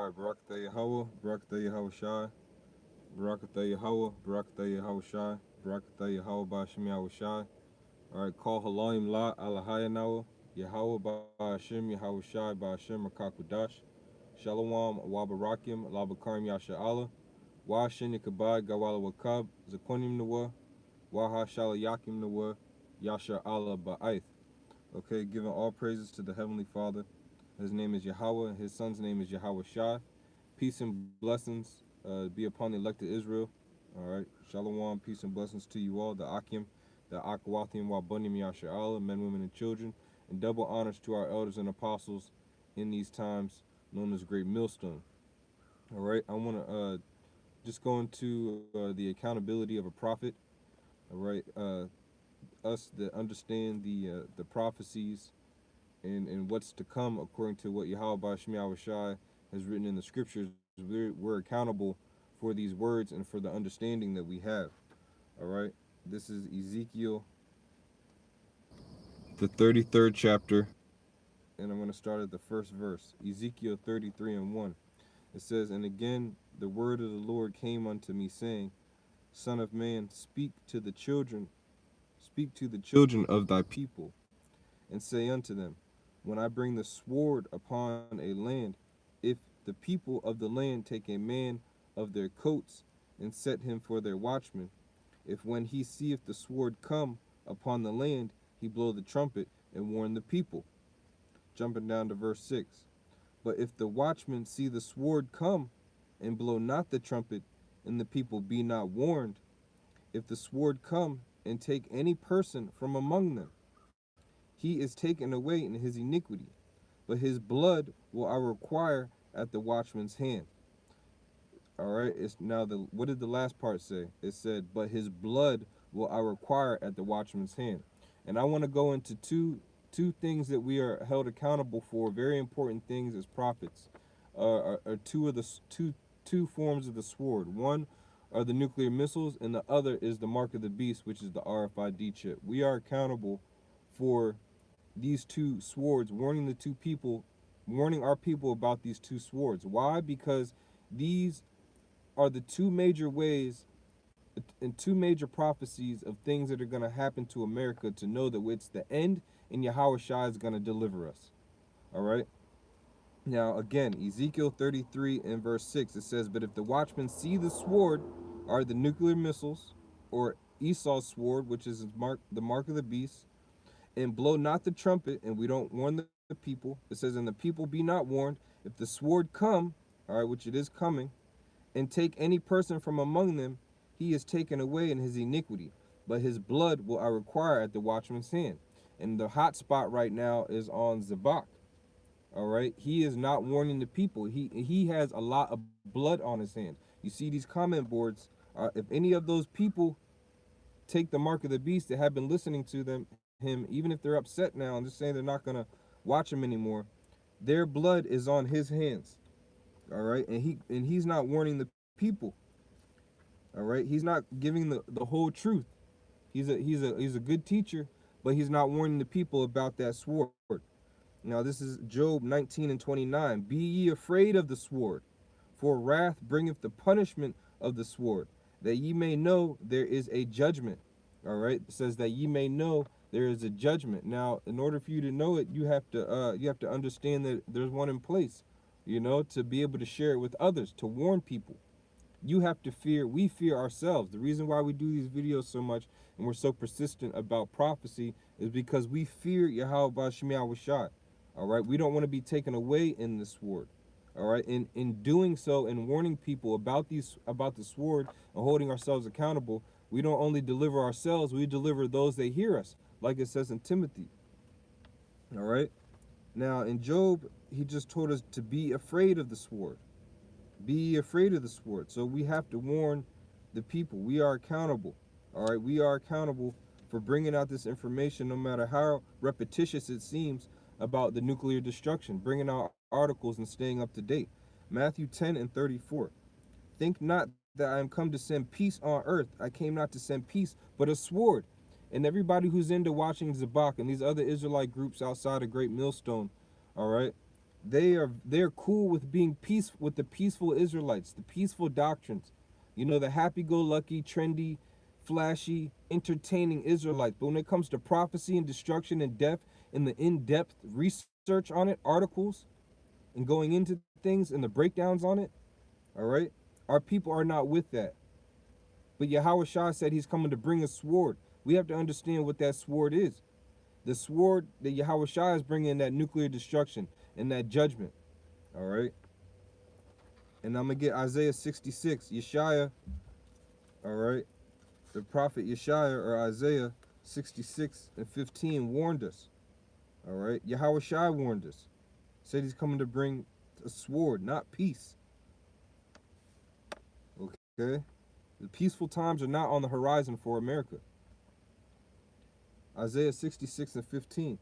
Shai, Barakatah Yahweh, Barakatah Yahweh Shai, Barakatah Yahweh, Barakatah Yahweh Shai, Barakatah Yahweh Ba'ashem Yahweh Shai. All right, call Halayim La Alahayanawa, Yahweh Ba'ashem Yahweh Shai, Ba'ashem Rakakudash, Shalom Wabarakim, Labakarim Yasha Allah, Wa'ashin Yakabad, Gawala Wakab, Zakonim Nawa, Waha Shala Yakim Nawa, Yasha Allah Ba'aith. Okay, giving all praises to the Heavenly Father. His name is Yahweh, his son's name is Yahweh Shai. Peace and blessings be upon the elected Israel. All right. Shalom, peace and blessings to you all, the Akim, the Akwathim, Wabunim, Yasha'Allah, men, women, and children. And double honors to our elders and apostles in these times, known as Great Millstone. All right. I want to just go into the accountability of a prophet. All right. Us that understand the prophecies and what's to come according to what Yahweh Ba'ashem Yahweh Shai has written in the scriptures, we're accountable for these words and for the understanding that we have. All right. This is Ezekiel, the 33rd chapter, and I'm going to start at the first verse. Ezekiel 33 and 1. It says, "And again the word of the Lord came unto me, saying, Son of man, speak to the children of thy people, and say unto them, When I bring the sword upon a land, if the people of the land take a man of their coats and set him for their watchman, if when he seeth the sword come upon the land, he blow the trumpet and warn the people." Jumping down to verse 6. "But if the watchman see the sword come and blow not the trumpet, and the people be not warned, if the sword come and take any person from among them, he is taken away in his iniquity, but his blood will I require at the watchman's hand." All right. It's now the what did the last part say? It said, "But his blood will I require at the watchman's hand." And I want to go into two things that we are held accountable for, very important things as prophets. Are two of the two forms of the sword. One are the nuclear missiles, and the other is the mark of the beast, which is the RFID chip. We are accountable for these two swords, warning our people about these two swords. Why? Because these are the two major ways and two major prophecies of things that are going to happen to America to know that it's the end and Yahweh Shai is going to deliver us. All right. Now, again, Ezekiel 33 and verse 6, it says, "But if the watchmen see the sword, are the nuclear missiles, or Esau's sword, which is the mark of the beast, and blow not the trumpet," and we don't warn the people. It says, "And the people be not warned. If the sword come," all right, which it is coming, "and take any person from among them, he is taken away in his iniquity, but his blood will I require at the watchman's hand." And the hot spot right now is on Zabak. All right, he is not warning the people. He has a lot of blood on his hands. You see these comment boards. If any of those people take the mark of the beast that have been listening to him, even if they're upset now and just saying they're not gonna watch him anymore, their blood is on his hands. All right, and he's not warning the people. All right, he's not giving the whole truth. He's a good teacher, but he's not warning the people about that sword. Now this is Job 19 and 29. "Be ye afraid of the sword, for wrath bringeth the punishment of the sword, that ye may know there is a judgment." All right, it says that ye may know there is a judgment. Now, in order for you to know it, you have to understand that there's one in place. To be able to share it with others, to warn people. You have to fear. We fear ourselves. The reason why we do these videos so much and we're so persistent about prophecy is because we fear Yahweh Ba'ashem Yahweh Shai. All right, we don't want to be taken away in the sword. All right, in doing so and warning people about the sword and holding ourselves accountable, we don't only deliver ourselves, we deliver those that hear us, like it says in Timothy. All right, now in Job, he just told us to be afraid of the sword. Be afraid of the sword. So we have to warn the people. We are accountable. All right, we are accountable for bringing out this information, no matter how repetitious it seems, about the nuclear destruction, bringing out articles and staying up to date. Matthew 10 and 34. "Think not that I am come to send peace on earth. I came not to send peace, but a sword." And everybody who's into watching Zabak and these other Israelite groups outside of Great Millstone, all right, they're cool with being peace with the peaceful Israelites, the peaceful doctrines, the happy-go-lucky, trendy, flashy, entertaining Israelites. But when it comes to prophecy and destruction and death and the in-depth research on it, articles, and going into things and the breakdowns on it, all right, our people are not with that. But Yahweh Shah said he's coming to bring a sword. We have to understand what that sword is. The sword that Yahweh Shah is bringing, that nuclear destruction and that judgment. All right. And I'm going to get Isaiah 66. Yeshaya, all right. The prophet Yeshaya or Isaiah 66 and 15 warned us. All right. Yahweh Shai warned us. Said he's coming to bring a sword, not peace. Okay. The peaceful times are not on the horizon for America. Isaiah 66 and 15.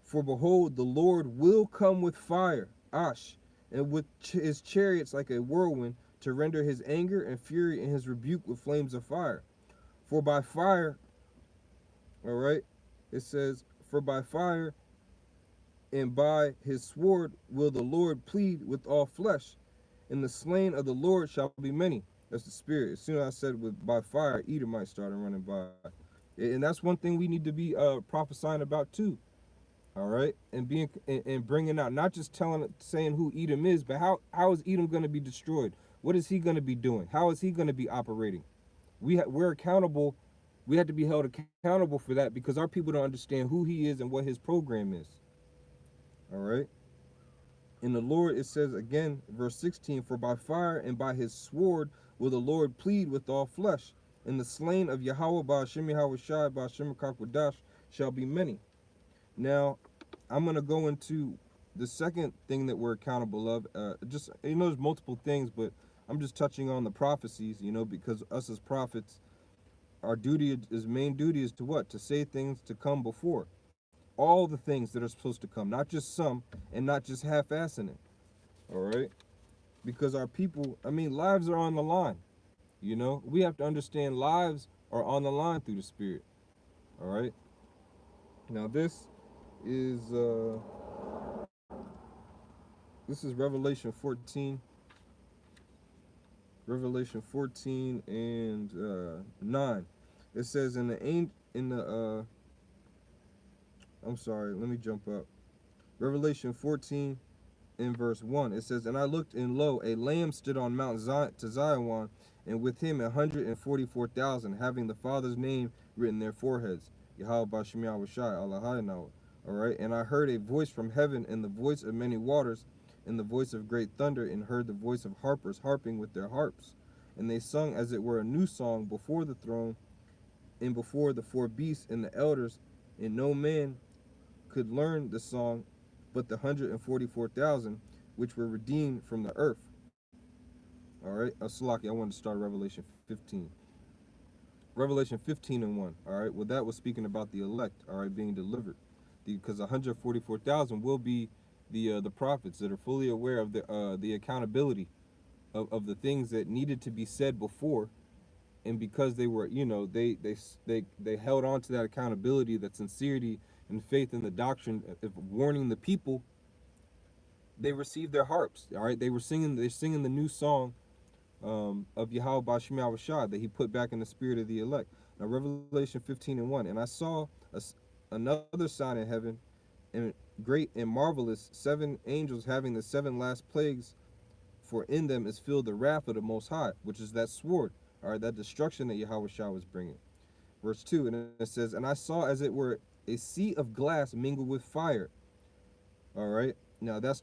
For behold, the Lord will come with fire, Ash, and with his chariots like a whirlwind, to render his anger and fury and his rebuke with flames of fire. For by fire, all right, it says, for by fire and by his sword will the Lord plead with all flesh, and the slain of the Lord shall be many. That's the spirit. As soon as I said with by fire, Edomite started running by. And that's one thing we need to be prophesying about too. All right, and being and bringing out, not just saying who Edom is, but how is Edom going to be destroyed? What is he going to be doing? How is he going to be operating? We're accountable. We have to be held accountable for that because our people don't understand who he is and what his program is. All right. In the Lord, it says again, verse 16, for by fire and by his sword will the Lord plead with all flesh, and the slain of Yahweh Ba'ashem Yahweh Shai Ba'ashem Kakwadash shall be many. Now, I'm going to go into the second thing that we're accountable of. Just, there's multiple things, but I'm just touching on the prophecies, because us as prophets, our main duty is to what? To say things to come before. All the things that are supposed to come, not just some, and not just half-assing it. All right? Because our people, lives are on the line. We have to understand lives are on the line through the Spirit. All right? Now, this is Revelation 14. Revelation 14 and 9. It says I'm sorry, let me jump up. Revelation 14 in verse 1. It says, and I looked, and lo, a lamb stood on Mount Zion, and with him 144,000, having the Father's name written in their foreheads. Yahweh Ba'ashem Yahweh Shai, Allah Now. All right, and I heard a voice from heaven, and the voice of many waters, and the voice of great thunder, and heard the voice of harpers harping with their harps. And they sung as it were a new song before the throne, and before the four beasts and the elders, and no man could learn the song but the 144,000 which were redeemed from the earth. All right, Salaki, I wanted to start Revelation 15. Revelation 15 and 1. All right, well, that was speaking about the elect, all right, being delivered. Because 144,000 will be the prophets that are fully aware of the accountability of the things that needed to be said before, and because they were, they held on to that accountability, that sincerity and faith in the doctrine of warning the people, they received their harps. All right, they're singing the new song of Yahweh Ba'ashem Yahweh Shai that he put back in the spirit of the elect. Now, Revelation 15 and 1. And I saw another sign in heaven, and great and marvelous, 7 angels having the 7 last plagues, for in them is filled the wrath of the Most High, which is that sword, all right, that destruction that Yahweh Shah was bringing. Verse 2, and it says, and I saw as it were a sea of glass mingled with fire. All right, now that's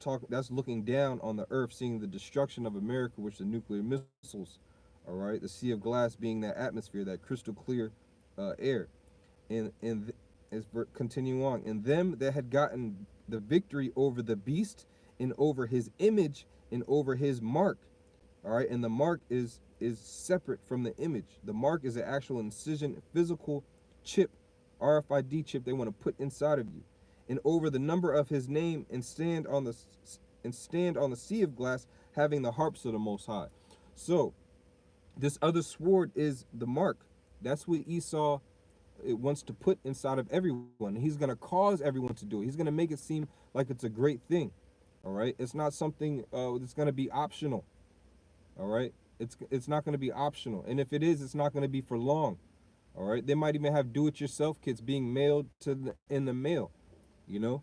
looking down on the earth, seeing the destruction of America, which the nuclear missiles. All right, the sea of glass being that atmosphere, that crystal clear air. And as we're continuing on, and them that had gotten the victory over the beast and over his image and over his mark. All right, and the mark is separate from the image. The mark is an actual incision, physical chip, RFID chip they want to put inside of you. And over the number of his name, and stand on the sea of glass, having the harps of the Most High. So this other sword is the mark. That's what Esau wants to put inside of everyone. He's going to cause everyone to do it. He's going to make it seem like it's a great thing. All right, it's not something that's going to be optional. All right, it's not going to be optional, and if it is, it's not going to be for long. All right, they might even have do-it-yourself kits being mailed in the mail. You know,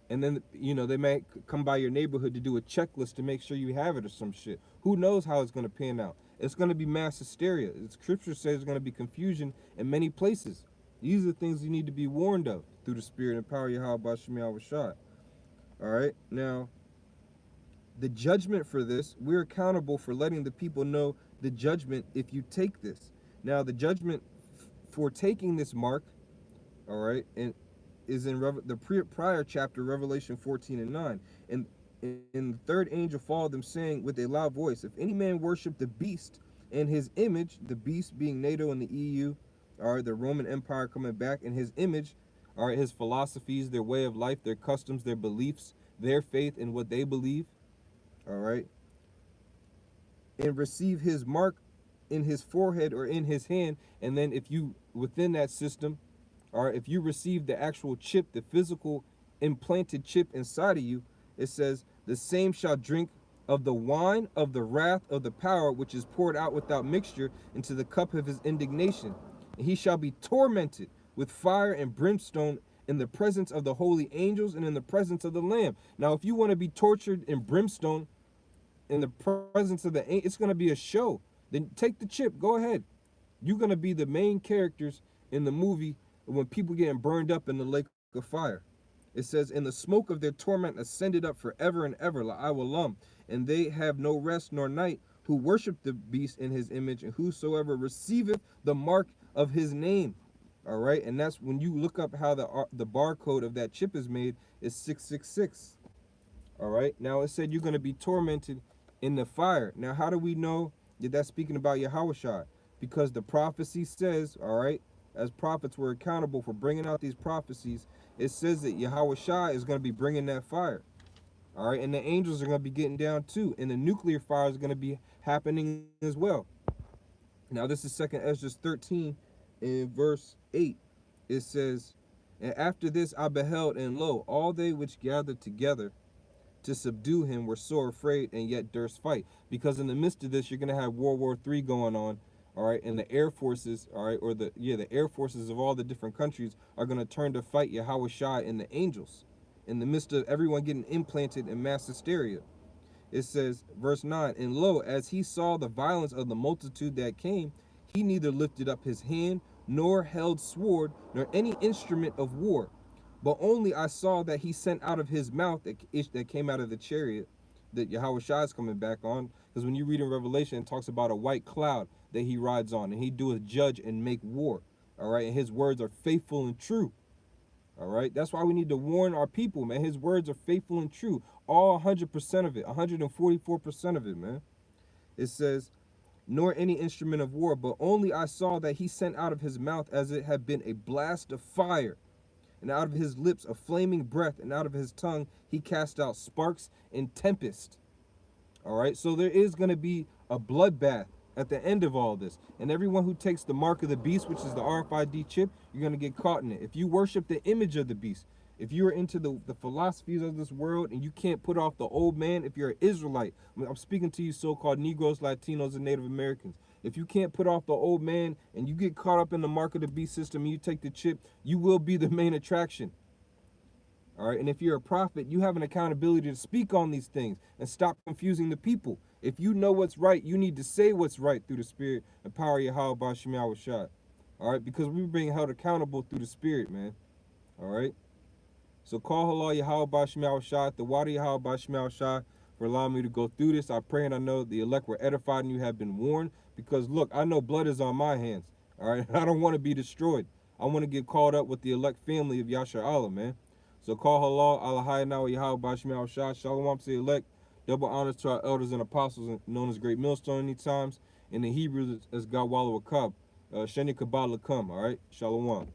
and then they may come by your neighborhood to do a checklist to make sure you have it or some shit. Who knows how it's going to pan out? It's going to be mass hysteria. The scripture says there's going to be confusion in many places. These are things you need to be warned of through the spirit and power of Yahweh Bashim Rashad. All right, now the judgment for this, we're accountable for letting the people know the judgment if you take this. Now the judgment for taking this mark, all right, and is in the prior chapter, Revelation 14 and 9. And the third angel followed them, saying with a loud voice, if any man worship the beast and his image, the beast being NATO and the EU, all right, the Roman Empire coming back, and his image, all right, his philosophies, their way of life, their customs, their beliefs, their faith in what they believe, all right, and receive his mark in his forehead or in his hand. And then if you, within that system, or if you receive the actual chip, the physical implanted chip inside of you, it says, the same shall drink of the wine of the wrath of the power, which is poured out without mixture into the cup of his indignation. And he shall be tormented with fire and brimstone in the presence of the holy angels and in the presence of the Lamb. Now, if you want to be tortured in brimstone in the presence of the angels, it's going to be a show. Then take the chip. Go ahead. You're going to be the main characters in the movie when people getting burned up in the lake of fire. It says, and the smoke of their torment ascended up forever and ever, la'awalam, and they have no rest nor night, who worship the beast in his image, and whosoever receiveth the mark of his name. All right, and that's when you look up how the barcode of that chip is made, is 666. All right, now it said you're going to be tormented in the fire. Now, how do we know that that's speaking about Yahushua? Because the prophecy says, all right, as prophets were accountable for bringing out these prophecies, it says that Yahushua is going to be bringing that fire. All right, and the angels are going to be getting down too, and the nuclear fire is going to be happening as well. Now, this is 2nd Esdras 13 in verse 8. It says, and after this I beheld, and lo, all they which gathered together to subdue him were sore afraid, and yet durst fight. Because in the midst of this, you're going to have World War III going on, all right, and the air forces, all right, or the air forces of all the different countries are going to turn to fight Yahushua and the angels in the midst of everyone getting implanted in mass hysteria. It says, verse 9, and lo, as he saw the violence of the multitude that came, he neither lifted up his hand, nor held sword, nor any instrument of war. But only I saw that he sent out of his mouth that came out of the chariot that Yahushua is coming back on. Because when you read in Revelation, it talks about a white cloud that he rides on, and he doeth judge and make war. All right, and his words are faithful and true. All right, that's why we need to warn our people, man. His words are faithful and true. All 100% of it, 144% of it, man. It says, nor any instrument of war, but only I saw that he sent out of his mouth as it had been a blast of fire, and out of his lips a flaming breath, and out of his tongue he cast out sparks and tempest. All right, so there is going to be a bloodbath at the end of all this. And everyone who takes the mark of the beast, which is the RFID chip, you're going to get caught in it. If you worship the image of the beast, if you're into the philosophies of this world and you can't put off the old man, if you're an Israelite, I'm speaking to you so-called Negroes, Latinos, and Native Americans. If you can't put off the old man and you get caught up in the mark of the beast system and you take the chip, you will be the main attraction. All right, and if you're a prophet, you have an accountability to speak on these things and stop confusing the people. If you know what's right, you need to say what's right through the spirit and power of Yahweh Bashim Rashad. All right, because we're being held accountable through the spirit, man. All right. So call halal Yahweh Bashim Rashad, the water Yahweh Bashim Rashad, for allowing me to go through this. I pray and I know the elect were edified and you have been warned. Because look, I know blood is on my hands. All right, I don't want to be destroyed. I want to get called up with the elect family of Yashar Allah, man. So call halal Allahayna Yahweh Bashim Rashad. Shalom to the elect. Double honors to our elders and apostles, known as Great Millstone any times. In the Hebrews, as God Wallah Wakab. Sheni Kabbalah come, all right? Shalom.